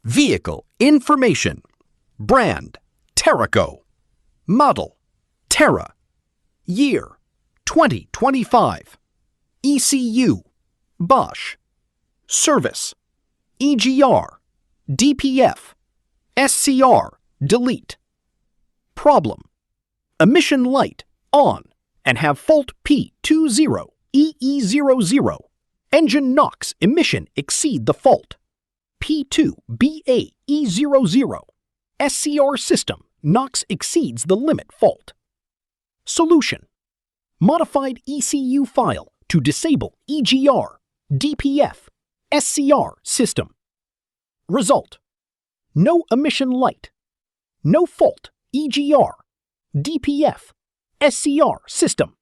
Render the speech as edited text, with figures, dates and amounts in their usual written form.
Vehicle information. Brand, Teraco. Model, Tera. Year, 2025. ECU, Bosch. Service, EGR DPF SCR delete. Problem, emission light on and have fault P20EE00. Engine NOx emission exceed the fault. P2BAE00. SCR system NOx exceeds the limit fault. Solution, modified ECU file to disable EGR DPF SCR system. Result, no emission light, no fault EGR DPF SCR system.